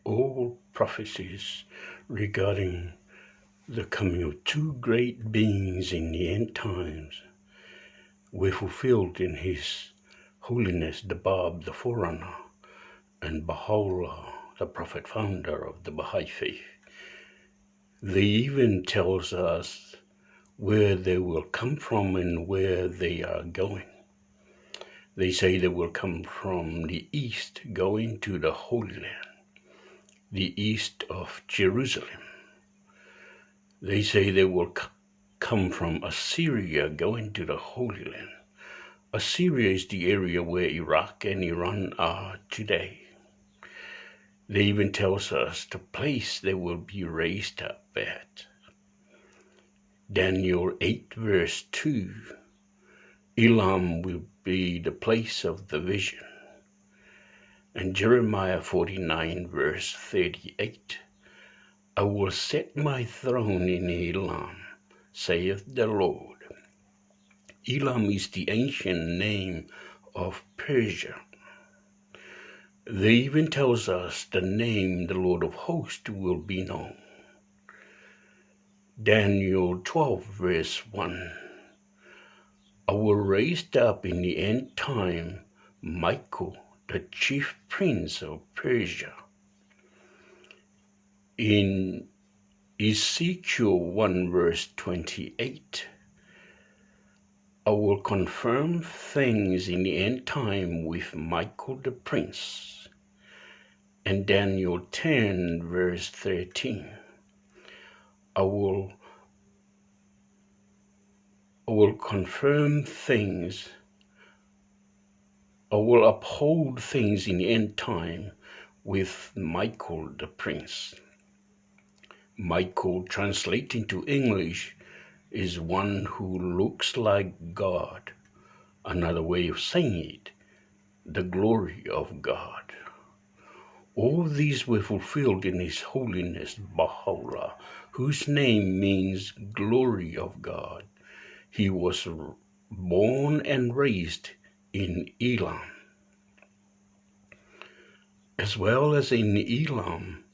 all prophecies regarding the coming of two great beings in the end times were fulfilled in His Holiness the Bab, the Forerunner, and Baha'u'llah, the Prophet founder of the Baha'i faith. They even tells us where they will come from and where they are going. They say they will come from the east, going to the Holy Land, the east of Jerusalem. They say they will come from Assyria, going to the Holy Land. Assyria is the area where Iraq and Iran are today. They even tells us the place they will be raised up at. Daniel 8 verse 2, Elam will be the place of the vision. And Jeremiah 49 verse 38, I will set my throne in Elam, saith the Lord. Elam is the ancient name of Persia. They even tells us the name the Lord of hosts will be known. Daniel 12 verse 1, I will raise up in the end time Michael, the chief prince of Persia. In Ezekiel 1 verse 28, I will confirm things in the end time with Michael the prince. And Daniel 10 verse 13, I will confirm things, I will uphold things in the end time with Michael the prince. Michael, translating to English, is one who looks like God. Another way of saying it, the glory of God. All these were fulfilled in His Holiness Baha'u'llah, whose name means glory of God. He was born and raised in Elam. As well as in Elam,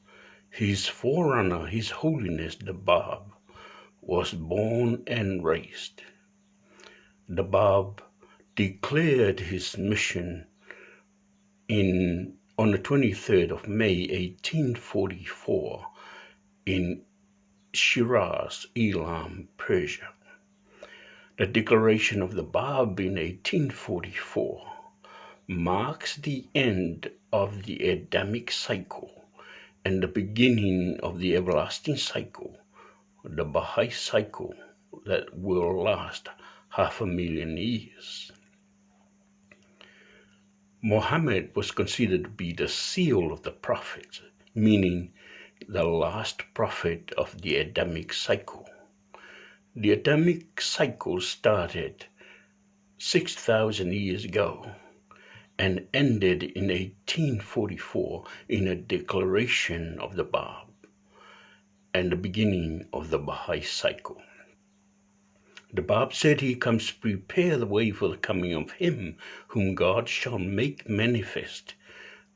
His forerunner, His Holiness the Bab, was born and raised. The Bab declared his mission on the 23rd of May 1844 in Shiraz, Elam, Persia. The declaration of the Bab in 1844 marks the end of the Adamic cycle and the beginning of the everlasting cycle, the Baha'i cycle that will last 500,000 years. Muhammad was considered to be the seal of the prophets, meaning the last prophet of the Adamic cycle. The Adamic cycle started 6,000 years ago and ended in 1844 in a declaration of the Bab and the beginning of the Baha'i cycle. The Bab said he comes to prepare the way for the coming of him whom God shall make manifest,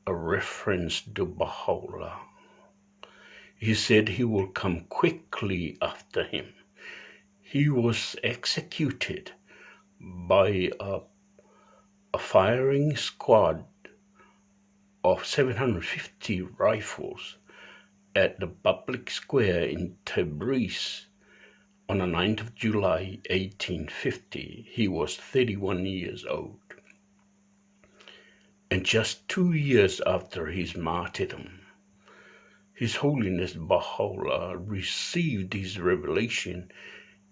a reference to Baha'u'llah. He said he will come quickly after him. He was executed by a firing squad of 750 rifles at the public square in Tabriz on the 9th of July 1850. He was 31 years old. And just 2 years after his martyrdom, His Holiness Baha'u'llah received his revelation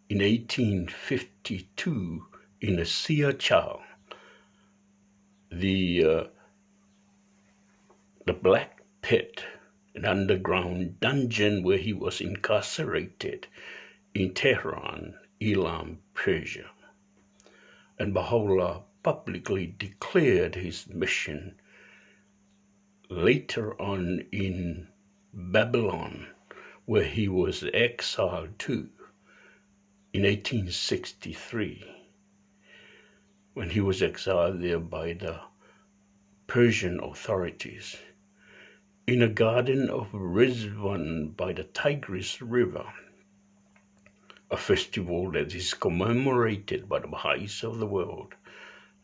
in 1852 in a Siyah, the black pit, an underground dungeon where he was incarcerated in Tehran, Elam, Persia. And Baha'u'llah publicly declared his mission later on in Babylon, where he was exiled to in 1863, when he was exiled there by the Persian authorities. in a garden of Rizwan by the Tigris River, a festival that is commemorated by the Baha'is of the world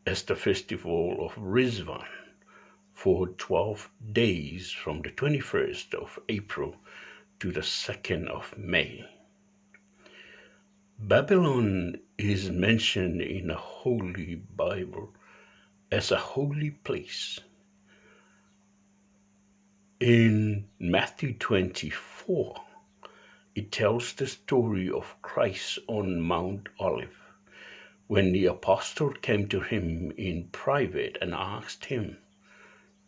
as the Festival of Rizwan for 12 days from the 21st of April to the 2nd of May. Babylon is mentioned in the Holy Bible as a holy place. In Matthew 24, it tells the story of Christ on Mount Olive, when the apostle came to him in private and asked him,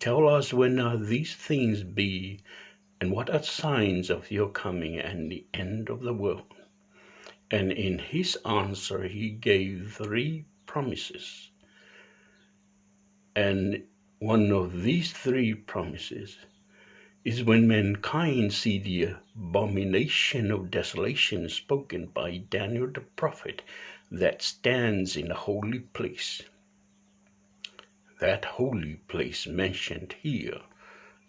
"Tell us, when are these things be, and what are signs of your coming and the end of the world?" And in his answer, he gave 3 promises. And one of these 3 promises is when mankind see the abomination of desolation spoken by Daniel the prophet that stands in the holy place. That holy place mentioned here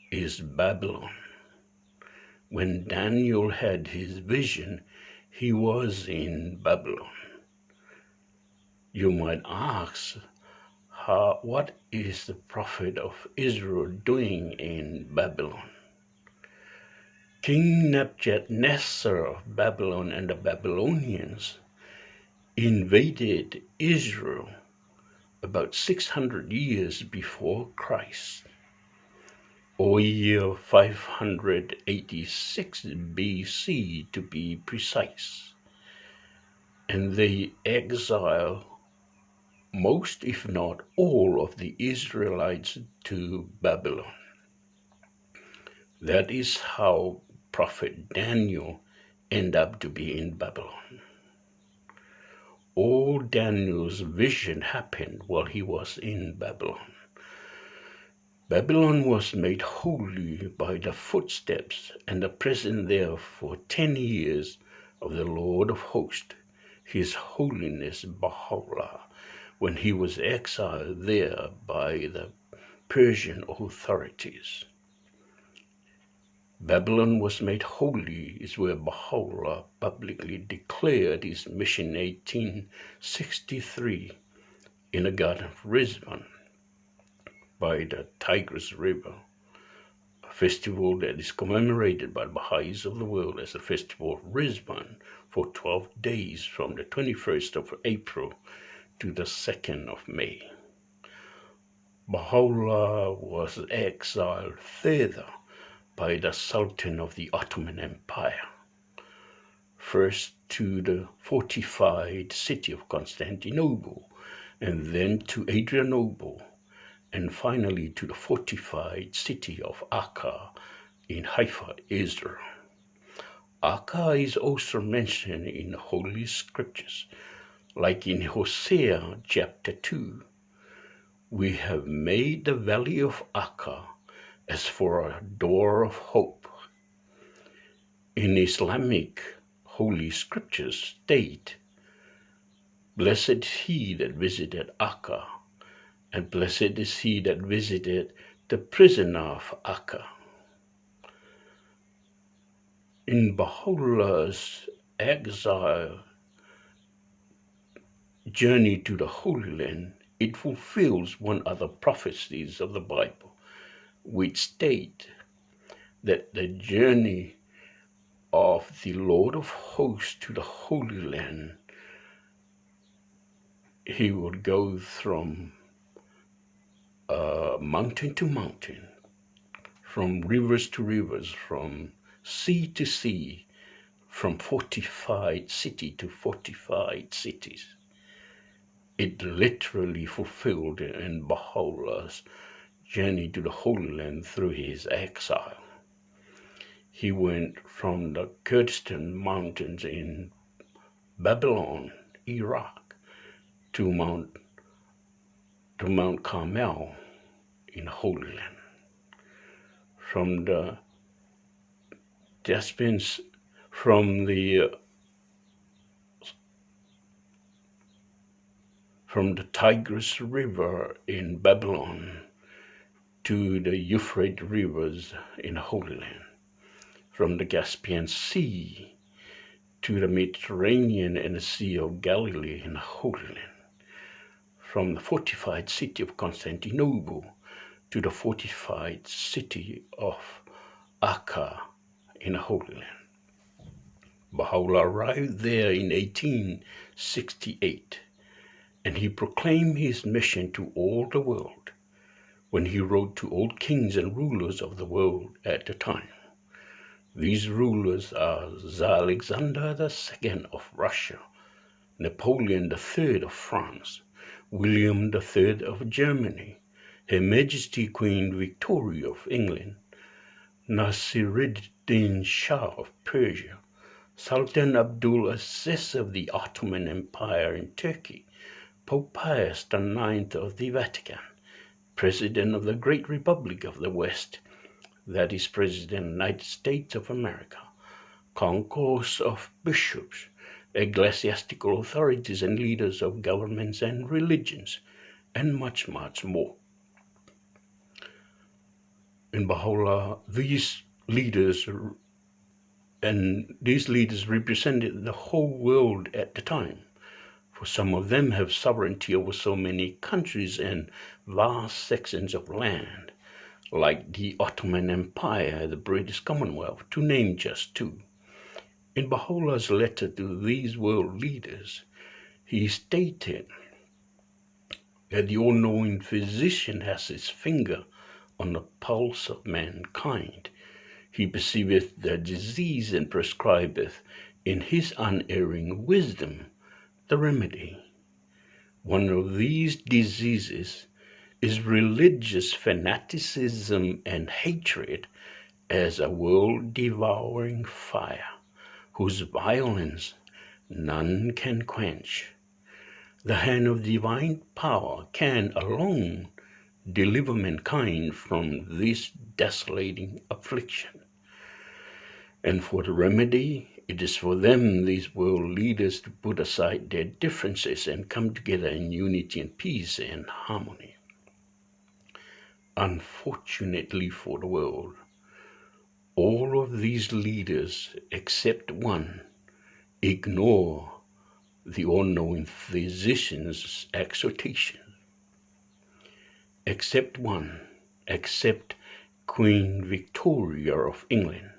is Babylon. When Daniel had his vision, he was in Babylon. You might ask, what is the prophet of Israel doing in Babylon? King Nebuchadnezzar of Babylon and the Babylonians invaded Israel about 600 years before Christ, or year 586 BC to be precise, and they exiled most, if not all, of the Israelites to Babylon. That is how Prophet Daniel ended up to be in Babylon. All Daniel's vision happened while he was in Babylon. Babylon was made holy by the footsteps and the presence there for 10 years of the Lord of hosts, His Holiness Baha'u'llah, when he was exiled there by the Persian authorities. Babylon was made holy is where Baha'u'llah publicly declared his mission in 1863 in the Garden of Rizwan by the Tigris River, a festival that is commemorated by the Baha'is of the world as the Festival of Rizwan for 12 days from the 21st of April to the 2nd of May. Baha'u'llah was exiled further by the Sultan of the Ottoman Empire, first to the fortified city of Constantinople, and then to Adrianople, and finally to the fortified city of Akka in Haifa, Israel. Akka is also mentioned in the Holy Scriptures, like in Hosea chapter 2. We have made the valley of Akka as for a door of hope. In Islamic Holy Scriptures state, "Blessed is he that visited Akka, and blessed is he that visited the prisoner of Akka." In Baha'u'llah's exile journey to the Holy Land, it fulfills one of the prophecies of the Bible, which state that the journey of the Lord of hosts to the Holy Land, he would go from mountain to mountain, from rivers to rivers, from sea to sea, from fortified city to fortified cities. It literally fulfilled in Baha'u'llah's journey to the Holy Land through his exile. He went from the Kurdistan mountains in Babylon, Iraq, to Mount Carmel in the Holy Land. From the Tigris River in Babylon, to the Euphrates rivers in the Holy Land, from the Caspian Sea to the Mediterranean and the Sea of Galilee in the Holy Land, from the fortified city of Constantinople to the fortified city of Akka in the Holy Land. Baha'u'llah arrived there in 1868, and he proclaimed his mission to all the world when he wrote to all kings and rulers of the world at the time. These rulers are Tsar Alexander II of Russia, Napoleon III of France, William III of Germany, Her Majesty Queen Victoria of England, Nasiruddin Shah of Persia, Sultan Abdul Aziz of the Ottoman Empire in Turkey, Pope Pius IX of the Vatican, President of the Great Republic of the West, that is President of the United States of America, concourse of bishops, ecclesiastical authorities and leaders of governments and religions, and much, much more. In Baha'u'llah, these leaders represented the whole world at the time, for some of them have sovereignty over so many countries and vast sections of land, like the Ottoman Empire, the British Commonwealth, to name just two. In Baha'u'llah's letter to these world leaders, he stated that the all-knowing physician has his finger on the pulse of mankind. He perceiveth the disease and prescribeth in his unerring wisdom the remedy. One of these diseases is religious fanaticism and hatred as a world-devouring fire, whose violence none can quench. The hand of divine power can alone deliver mankind from this desolating affliction. And for the remedy, it is for them, these world leaders, to put aside their differences and come together in unity and peace and harmony. Unfortunately for the world, all of these leaders, except one, ignore the all-knowing physician's exhortation. Except one, except Queen Victoria of England.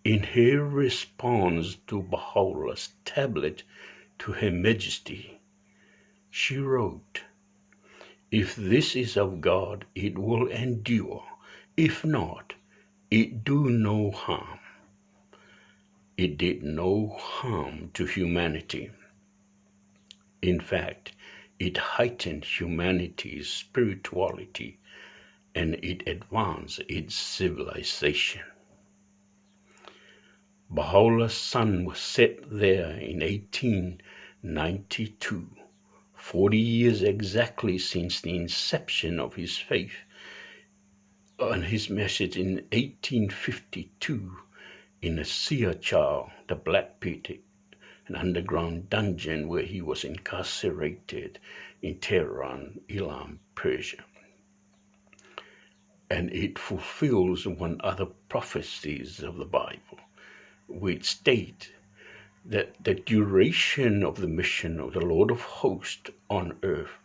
In her response to Baha'u'llah's tablet to Her Majesty, she wrote, "If this is of God, it will endure. If not, it do no harm." It did no harm to humanity. In fact, it heightened humanity's spirituality and it advanced its civilization. Baha'u'llah's sun was set there in 1892, 40 years exactly since the inception of his faith, and his message in 1852 in a Siyachar, the Black Pit, an underground dungeon where he was incarcerated in Tehran, Elam, Persia. And it fulfills one other prophecies of the Bible, which state that the duration of the mission of the Lord of Hosts on earth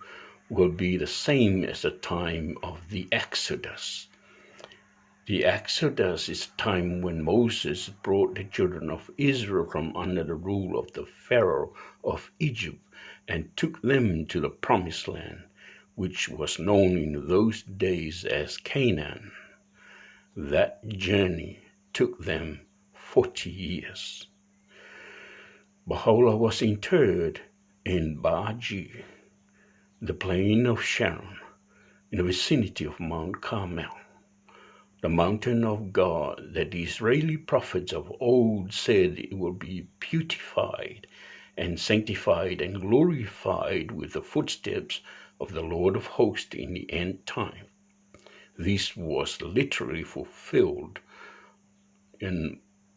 will be the same as the time of the Exodus. The Exodus is the time when Moses brought the children of Israel from under the rule of the Pharaoh of Egypt and took them to the Promised Land, which was known in those days as Canaan. That journey took them 40 years. Baha'u'llah was interred in Baji, the plain of Sharon, in the vicinity of Mount Carmel, the mountain of God that the Israeli prophets of old said it will be beautified and sanctified and glorified with the footsteps of the Lord of Hosts in the end time. This was literally fulfilled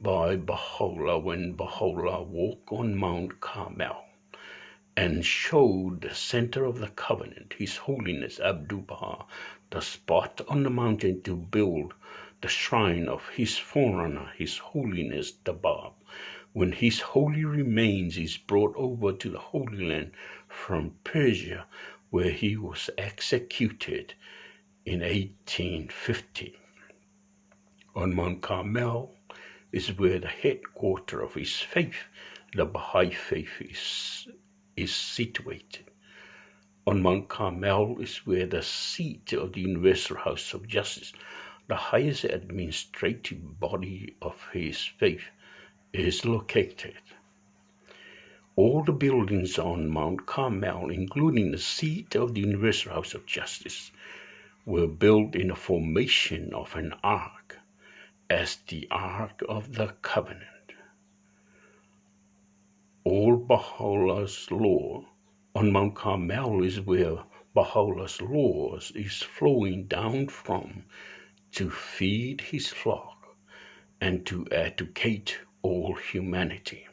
by Baha'u'llah when Baha'u'llah walked on Mount Carmel and showed the center of the covenant, His Holiness Abdu'l-Baha, the spot on the mountain to build the shrine of his forerunner, His Holiness the Bab, when his holy remains is brought over to the Holy Land from Persia, where he was executed in 1850. On Mount Carmel is where the headquarters of his faith, the Baha'i faith, is situated. On Mount Carmel is where the seat of the Universal House of Justice, the highest administrative body of his faith, is located. All the buildings on Mount Carmel, including the seat of the Universal House of Justice, were built in the formation of an ark, as the Ark of the Covenant. All Baha'u'llah's law on Mount Carmel is where Baha'u'llah's laws is flowing down from to feed his flock and to educate all humanity.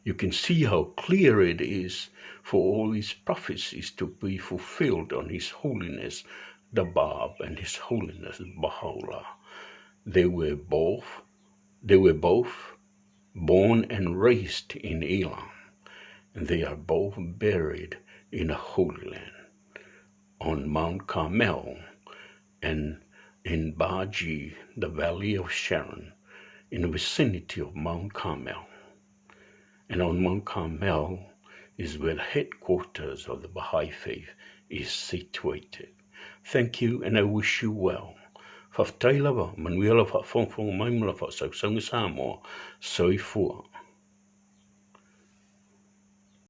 You can see how clear it is for all these prophecies to be fulfilled on His Holiness the Bab and His Holiness Baha'u'llah. They were both born and raised in Elam, and they are both buried in the Holy Land, on Mount Carmel and in Baji, the Valley of Sharon, in the vicinity of Mount Carmel. And on Mount Carmel is where the headquarters of the Baha'i faith is situated. Thank you, and I wish you well. Whaftai lava, manuela whafongfong maimula whasausaunga Samoa, soifua.